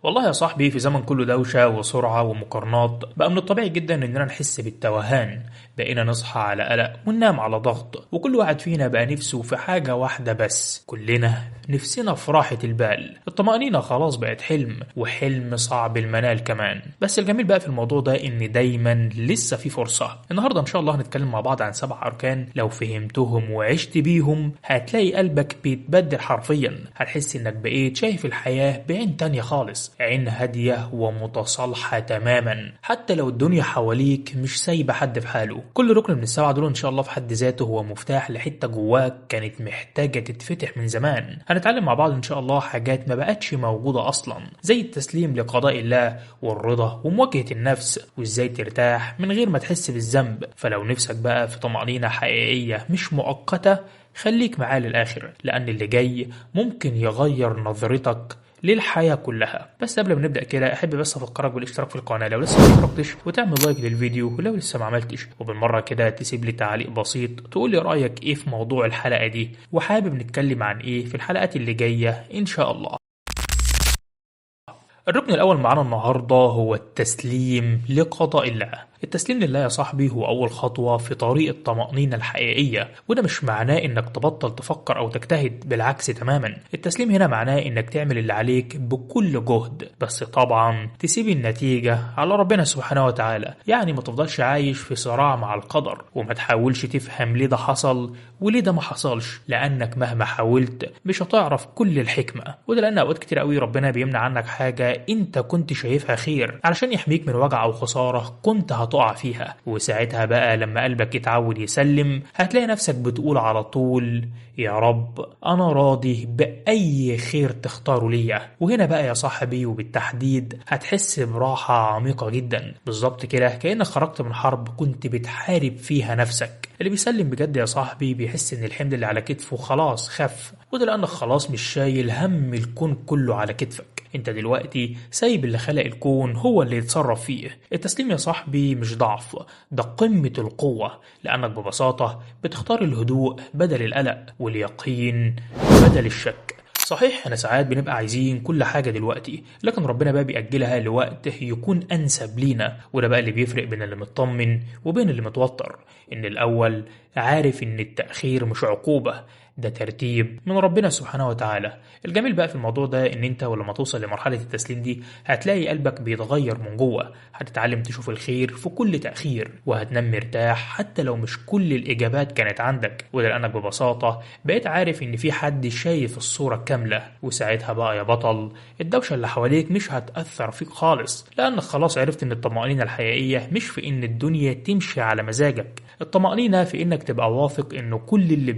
والله يا صاحبي، في زمن كله دوشة وسرعة ومقارنات بقى من الطبيعي جدا إننا نحس بالتوهان. بقينا نصحى على قلق وننام على ضغط، وكل واحد فينا بقى نفسه في حاجة واحدة بس. كلنا نفسنا في راحة البال. الطمأنينة خلاص بقت حلم، وحلم صعب المنال كمان. بس الجميل بقى في الموضوع ده إن دايما لسه في فرصة. النهاردة إن شاء الله هنتكلم مع بعض عن 7 أركان لو فهمتهم وعشت بيهم هتلاقي قلبك بيتبدل حرفيا. هتحس إنك بقيت شايف الحياة بعين تانية خالص، عين هادية ومتصالحة تماما، حتى لو الدنيا حواليك مش سايبة حد في حاله. كل ركن من ال7 دول إن شاء الله في حد ذاته هو مفتاح لحتة جواك كانت محتاجة تتفتح من زمان. هنتعلم مع بعض إن شاء الله حاجات ما بقتش موجودة أصلا، زي التسليم لقضاء الله والرضا ومواجهة النفس، وإزاي ترتاح من غير ما تحس بالذنب. فلو نفسك بقى في طمأنينة حقيقية مش مؤقتة، خليك معاه للآخر، لأن اللي جاي ممكن يغير نظرتك للحياة كلها. بس قبل ما نبدأ كده أحب بس أفكرك بالاشتراك في القناة لو لسه ما اشتركتش، وتعمل لايك للفيديو ولو لسه ما عملتش، وبالمرة كده تسيب لي تعليق بسيط تقول لي رأيك إيه في موضوع الحلقة دي، وحابب نتكلم عن إيه في الحلقات اللي جاية إن شاء الله. الركن الأول معانا النهاردة هو التسليم لقضاء الله. التسليم لله يا صاحبي هو أول خطوة في طريق الطمأنينة الحقيقية، وده مش معناه إنك تبطل تفكر أو تجتهد، بالعكس تماما. التسليم هنا معناه إنك تعمل اللي عليك بكل جهد، بس طبعا تسيب النتيجة على ربنا سبحانه وتعالى. يعني ما تفضلش عايش في صراع مع القدر، وما تحاولش تفهم ليه ده حصل وليه ده ما حصلش، لأنك مهما حاولت مش هتعرف كل الحكمة. وده لأن أوقات كتير قوي ربنا بيمنع عنك حاجة أنت كنت شايفها خير علشان يحميك من وجع أو خسارة كنت هتقع فيها. وساعتها بقى لما قلبك يتعود يسلم، هتلاقي نفسك بتقول على طول يا رب أنا راضي بأي خير تختاره ليا. وهنا بقى يا صاحبي وبالتحديد هتحس براحة عميقة جدا، بالظبط كده كأنك خرجت من حرب كنت بتحارب فيها نفسك. اللي بيسلم بجد يا صاحبي بيحس إن الحمل اللي على كتفه خلاص خف، وده لأنك خلاص مش شايل هم الكون كله على كتفك. انت دلوقتي سايب اللي خلق الكون هو اللي يتصرف فيه. التسليم يا صاحبي مش ضعف، ده قمة القوة، لأنك ببساطة بتختار الهدوء بدل القلق، واليقين بدل الشك. صحيح احنا ساعات بنبقى عايزين كل حاجة دلوقتي، لكن ربنا بقى بيأجلها لوقت يكون أنسب لينا. وده بقى اللي بيفرق بين اللي مطمن وبين اللي متوتر، إن الأول عارف إن التأخير مش عقوبة، ده ترتيب من ربنا سبحانه وتعالى. الجميل بقى في الموضوع ده ان انت ولما توصل لمرحلة التسليم دي هتلاقي قلبك بيتغير من جوه. هتتعلم تشوف الخير في كل تأخير، وهتنام مرتاح حتى لو مش كل الإجابات كانت عندك. وده لأنك ببساطة بقيت عارف ان في حد شايف الصورة كاملة. وساعتها بقى يا بطل الدوشة اللي حواليك مش هتأثر فيك خالص، لأنك خلاص عرفت ان الطمأنينة الحقيقية مش في ان الدنيا تمشي على مزاجك. الطمأنينة في انك تبقى واثق انه كل اللي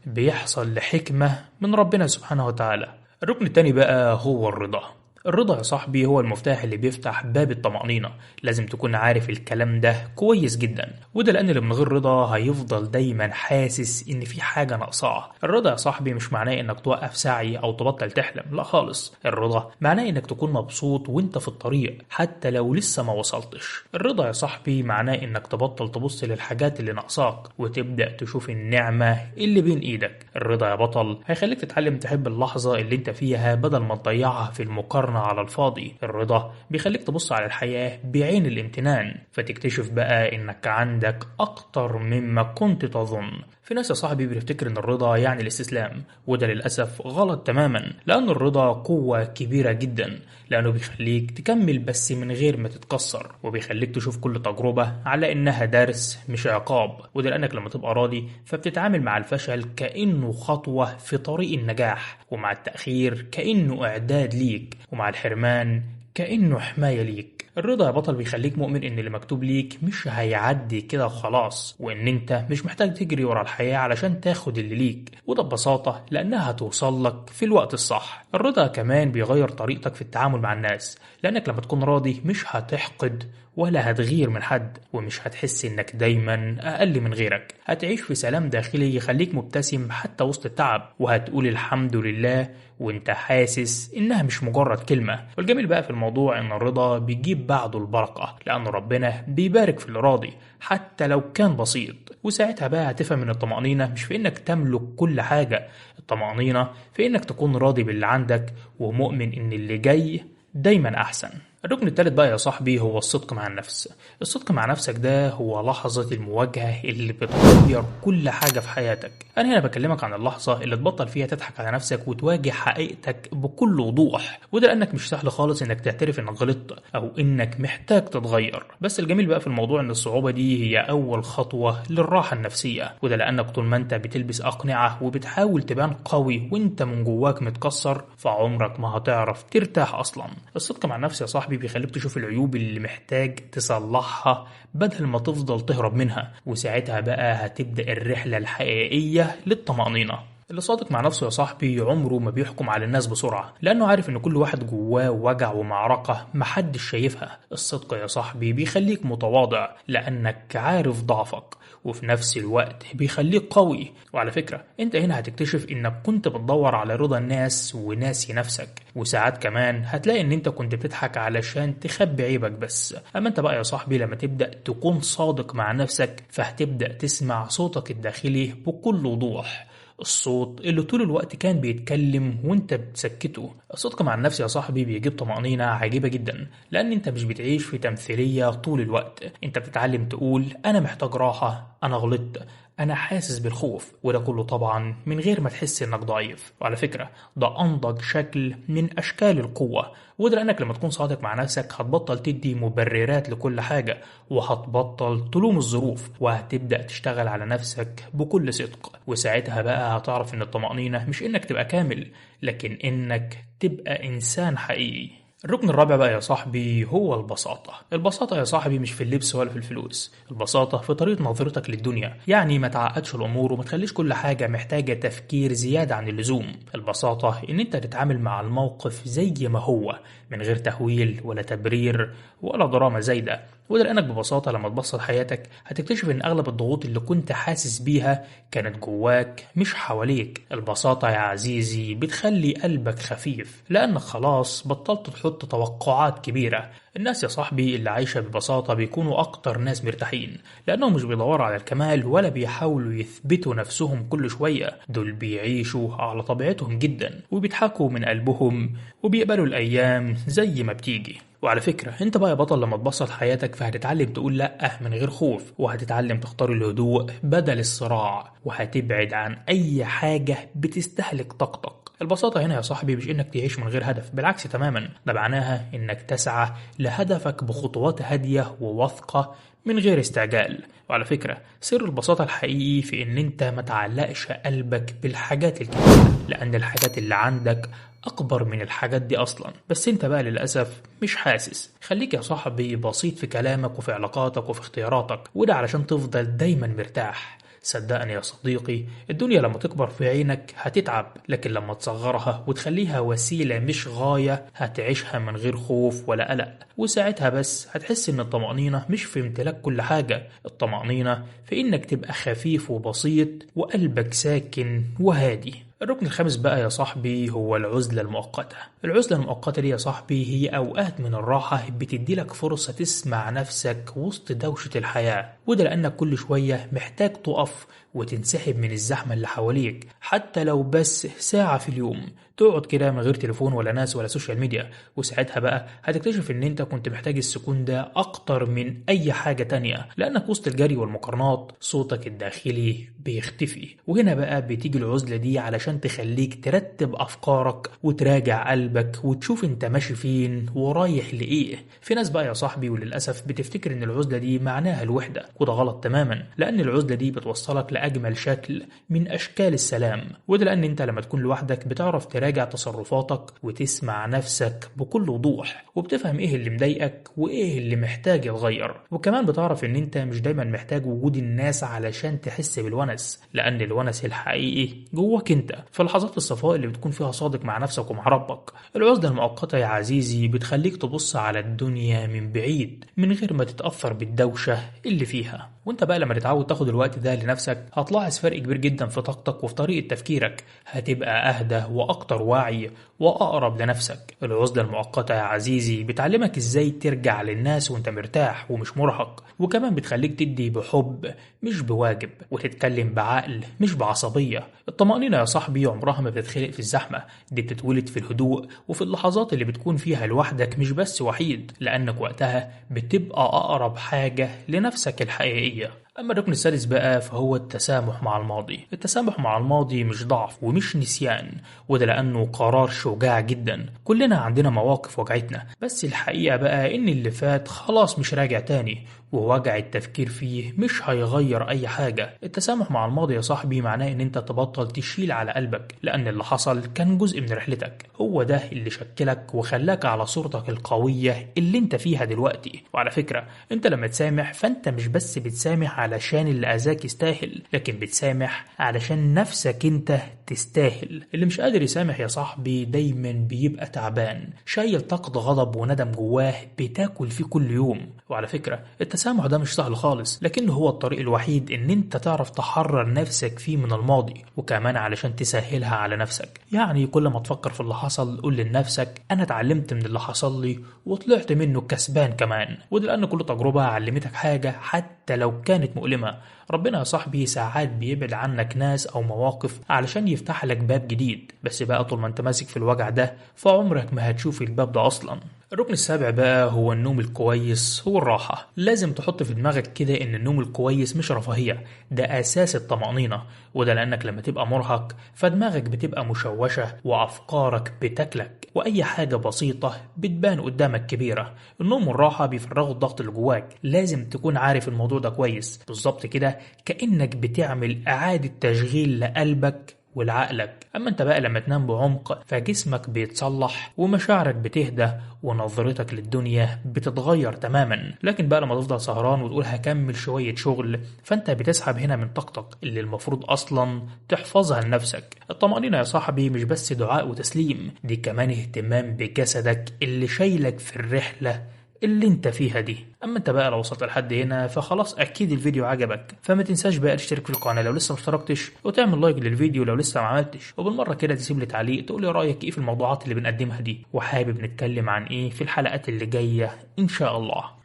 بيحصل لحكمة من ربنا سبحانه وتعالى. الركن التاني بقى هو الرضا. الرضا يا صاحبي هو المفتاح اللي بيفتح باب الطمأنينة. لازم تكون عارف الكلام ده كويس جدا، وده لأن اللي من غير رضا هيفضل دايما حاسس إن في حاجة ناقصاه. الرضا يا صاحبي مش معناه إنك توقف سعي أو تبطل تحلم، لا خالص. الرضا معناه إنك تكون مبسوط وإنت في الطريق حتى لو لسه ما وصلتش. الرضا يا صاحبي معناه إنك تبطل تبص للحاجات اللي ناقصاك وتبدأ تشوف النعمة اللي بين إيدك. الرضا يا بطل هيخليك تتعلم تحب اللحظة اللي إنت فيها بدل ما تضيعها في المقارنة على الفاضي. الرضا بيخليك تبص على الحياة بعين الامتنان، فتكتشف بقى انك عندك اكتر مما كنت تظن. في ناس يا صاحبي بتفتكر ان الرضا يعني الاستسلام، وده للأسف غلط تماما، لأن الرضا قوة كبيرة جدا، لأنه بيخليك تكمل بس من غير ما تتكسر، وبيخليك تشوف كل تجربة على إنها درس مش عقاب. وده لأنك لما تبقى راضي فبتتعامل مع الفشل كأنه خطوة في طريق النجاح، ومع التأخير كأنه إعداد ليك، ومع الحرمان كأنه حماية ليك. الرضا يا بطل بيخليك مؤمن ان اللي مكتوب ليك مش هيعدي كده وخلاص، وان انت مش محتاج تجري ورا الحياة علشان تاخد اللي ليك، وده ببساطة لانها هتوصل لك في الوقت الصح. الرضا كمان بيغير طريقتك في التعامل مع الناس، لانك لما تكون راضي مش هتحقد ولا هتغير من حد، ومش هتحس انك دايما اقل من غيرك. هتعيش في سلام داخلي يخليك مبتسم حتى وسط التعب، وهتقول الحمد لله وانت حاسس انها مش مجرد كلمة. والجميل بقى في الموضوع ان الرضا بيجيب بعده البركة، لان ربنا بيبارك في اللي راضي حتى لو كان بسيط. وساعتها بقى هتفهم ان الطمأنينة مش في انك تملك كل حاجة، الطمأنينة في انك تكون راضي باللي عندك ومؤمن ان اللي جاي دايما أحسن. الركن التالت بقى يا صاحبي هو الصدق مع النفس. الصدق مع نفسك ده هو لحظة المواجهة اللي بتغير كل حاجة في حياتك. أنا هنا بكلمك عن اللحظة اللي تبطل فيها تضحك على نفسك وتواجه حقيقتك بكل وضوح، وده لأنك مش سهل خالص إنك تعترف إنك غلطت أو إنك محتاج تتغير. بس الجميل بقى في الموضوع إن الصعوبة دي هي أول خطوة للراحة النفسية، وده لأنك طول ما أنت بتلبس أقنعة وبتحاول تبان قوي وأنت من جواك متكسر، فعمرك ما هتعرف ترتاح أصلا. الصدق مع النفس يا صاحبي بيخليك تشوف العيوب اللي محتاج تصلحها بدل ما تفضل تهرب منها، وساعتها بقى هتبدأ الرحلة الحقيقية للطمأنينة. اللي صادق مع نفسه يا صاحبي عمره ما بيحكم على الناس بسرعة، لأنه عارف إن كل واحد جواه وجع ومعركة محدش شايفها. الصدق يا صاحبي بيخليك متواضع لأنك عارف ضعفك، وفي نفس الوقت بيخليك قوي. وعلى فكرة انت هنا هتكتشف انك كنت بتدور على رضا الناس وناسي نفسك، وساعات كمان هتلاقي ان انت كنت بتضحك علشان تخبي عيبك بس. اما انت بقى يا صاحبي لما تبدأ تكون صادق مع نفسك، فهتبدأ تسمع صوتك الداخلي بكل وضوح، الصوت اللي طول الوقت كان بيتكلم وانت بتسكته. الصدق مع النفس يا صاحبي بيجيب طمأنينة عجيبة جدا، لأن انت مش بتعيش في تمثيلية طول الوقت. انت بتتعلم تقول أنا محتاج راحة، أنا غلطت، أنا حاسس بالخوف، وده كله طبعا من غير ما تحس إنك ضعيف. وعلى فكرة ده أنضج شكل من أشكال القوة، وده لأنك لما تكون صادق مع نفسك هتبطل تدي مبررات لكل حاجة، وهتبطل تلوم الظروف، وهتبدأ تشتغل على نفسك بكل صدق. وساعتها بقى هتعرف إن الطمأنينة مش إنك تبقى كامل، لكن إنك تبقى إنسان حقيقي. الركن الرابع بقى يا صاحبي هو البساطة. البساطة يا صاحبي مش في اللبس ولا في الفلوس، البساطة في طريقة نظرتك للدنيا. يعني ما تعقدش الأمور وما تخليش كل حاجة محتاجة تفكير زيادة عن اللزوم. البساطة إن أنت تتعامل مع الموقف زي ما هو، من غير تهويل ولا تبرير ولا دراما زايدة. وده لأنك ببساطة لما تبسط حياتك هتكتشف إن أغلب الضغوط اللي كنت حاسس بيها كانت جواك مش حواليك. البساطة يا عزيزي بتخلي قلبك خفيف، لأنك خلاص بطلت تحط توقعات كبيرة. الناس يا صاحبي اللي عايشة ببساطة بيكونوا أكتر ناس مرتاحين، لأنهم مش بيدوروا على الكمال ولا بيحاولوا يثبتوا نفسهم كل شوية. دول بيعيشوا على طبيعتهم جدا، وبيضحكوا من قلبهم، وبيقبلوا الأيام زي ما بتيجي. وعلى فكرة انت بقى يا بطل لما تبسط حياتك فهتتعلم تقول لأ من غير خوف، وهتتعلم تختار الهدوء بدل الصراع، وهتبعد عن أي حاجة بتستهلك طاقتك. البساطة هنا يا صاحبي مش انك تعيش من غير هدف، بالعكس تماما، ده معناها انك تسعى لهدفك بخطوات هادية وواثقة من غير استعجال. وعلى فكرة سر البساطة الحقيقي في ان انت ما تعلقش قلبك بالحاجات الكبيرة، لان الحاجات اللي عندك أكبر من الحاجات دي أصلا، بس أنت بقى للأسف مش حاسس. خليك يا صاحبي بسيط في كلامك وفي علاقاتك وفي اختياراتك، وده علشان تفضل دايما مرتاح. صدقني يا صديقي الدنيا لما تكبر في عينك هتتعب، لكن لما تصغرها وتخليها وسيلة مش غاية هتعيشها من غير خوف ولا قلق. وساعتها بس هتحس ان الطمأنينة مش في امتلاك كل حاجة، الطمأنينة في انك تبقى خفيف وبسيط وقلبك ساكن وهادي. الركن الخامس بقى يا صاحبي هو العزلة المؤقتة. العزلة المؤقتة دي يا صاحبي هي أوقات من الراحة بتديلك فرصة تسمع نفسك وسط دوشة الحياة، وده لأنك كل شوية محتاج تقف وتنسحب من الزحمة اللي حواليك، حتى لو بس ساعة في اليوم تقعد كده من غير تليفون ولا ناس ولا سوشيال ميديا. وساعتها بقى هتكتشف ان انت كنت محتاج السكون ده اكتر من اي حاجة تانية، لانك وسط الجري والمقارنات صوتك الداخلي بيختفي. وهنا بقى بتيجي العزلة دي علشان تخليك ترتب افكارك وتراجع قلبك وتشوف انت ماشي فين ورايح لايه. في ناس بقى يا صاحبي وللاسف بتفتكر ان العزلة دي معناها الوحدة، وده غلط تماما، لان العزلة دي بتوصلك لاجمل شكل من اشكال السلام. وده لان انت لما تكون لوحدك بتعرف تراجع تصرفاتك وتسمع نفسك بكل وضوح، وبتفهم ايه اللي مضايقك وايه اللي محتاج يتغير. وكمان بتعرف ان انت مش دايما محتاج وجود الناس علشان تحس بالونس، لان الونس الحقيقي جواك انت في لحظات الصفاء اللي بتكون فيها صادق مع نفسك ومع ربك. العزلة المؤقتة يا عزيزي بتخليك تبص على الدنيا من بعيد من غير ما تتأثر بالدوشة اللي فيها. وانت بقى لما تتعود تاخد الوقت ده لنفسك هتلاحظ فرق كبير جدا في طاقتك وفي طريقة تفكيرك، هتبقى أهدى وأكتر وعي وأقرب لنفسك. العزلة المؤقتة يا عزيزي بتعلمك ازاي ترجع للناس وانت مرتاح ومش مرهق، وكمان بتخليك تدي بحب مش بواجب، وتتكلم بعقل مش بعصبية. الطمأنينة يا صاحبي عمرها ما بتتخلق في الزحمة، دي بتتولد في الهدوء وفي اللحظات اللي بتكون فيها لوحدك مش بس وحيد، لأنك وقتها بتبقى أقرب حاجة لنفسك الحقيقية. أما الركن السادس بقى فهو التسامح مع الماضي. التسامح مع الماضي مش ضعف ومش نسيان، وده لأنه قرار شجاع جدا. كلنا عندنا مواقف وجعتنا، بس الحقيقة بقى إن اللي فات خلاص مش راجع تاني، ووجع التفكير فيه مش هيغير أي حاجة. التسامح مع الماضي يا صاحبي معناه إن أنت تبطل تشيل على قلبك، لأن اللي حصل كان جزء من رحلتك، هو ده اللي شكلك وخلاك على صورتك القوية اللي أنت فيها دلوقتي. وعلى فكرة أنت لما تسامح فأنت مش بس بتسامح علشان اللي أذاك يستاهل، لكن بتسامح علشان نفسك أنت تستاهل. اللي مش قادر يسامح يا صاحبي دايما بيبقى تعبان، شايل طاقة غضب وندم جواه بتاكل فيه كل يوم. وعلى فكرة التسامح ده مش سهل خالص، لكنه هو الطريق الوحيد ان انت تعرف تحرر نفسك فيه من الماضي، وكمان علشان تسهلها على نفسك. يعني كل ما تفكر في اللي حصل قول لنفسك انا اتعلمت من اللي حصل لي وطلعت منه كسبان كمان، وده لان كل تجربة علمتك حاجة حتى لو كانت مؤلمة. ربنا يا صاحبي ساعات بيبعد عنك ناس او مواقف علشان يفتح لك باب جديد، بس بقى طول ما انت ماسك في الوجع ده فعمرك ما هتشوف الباب ده اصلا. الركن السابع بقى هو النوم الكويس هو الراحة. لازم تحط في دماغك كده ان النوم الكويس مش رفاهية، ده اساس الطمأنينة، وده لانك لما تبقى مرهق فدماغك بتبقى مشوشة وافكارك بتاكلك، واي حاجة بسيطة بتبان قدامك كبيرة. النوم والراحة بيفرغوا الضغط اللي جواك، لازم تكون عارف الموضوع ده كويس. بالظبط كده كأنك بتعمل اعادة تشغيل لقلبك ولعقلك. اما انت بقى لما تنام بعمق فجسمك بيتصلح ومشاعرك بتهدى ونظرتك للدنيا بتتغير تماما. لكن بقى لما تفضل سهران وتقول هكمل شوية شغل فانت بتسحب هنا من طاقتك اللي المفروض اصلا تحفظها لنفسك. الطمأنينة يا صاحبي مش بس دعاء وتسليم، دي كمان اهتمام بجسدك اللي شايلك في الرحلة اللي انت فيها دي. اما انت بقى لو وصلت لحد هنا فخلاص اكيد الفيديو عجبك، فما تنساش بقى تشترك في القناه لو لسه مشتركتش، وتعمل لايك للفيديو لو لسه ما عملتش، وبالمره كده تسيب لي تعليق تقول لي رايك ايه في الموضوعات اللي بنقدمها دي، وحابب نتكلم عن ايه في الحلقات اللي جايه ان شاء الله.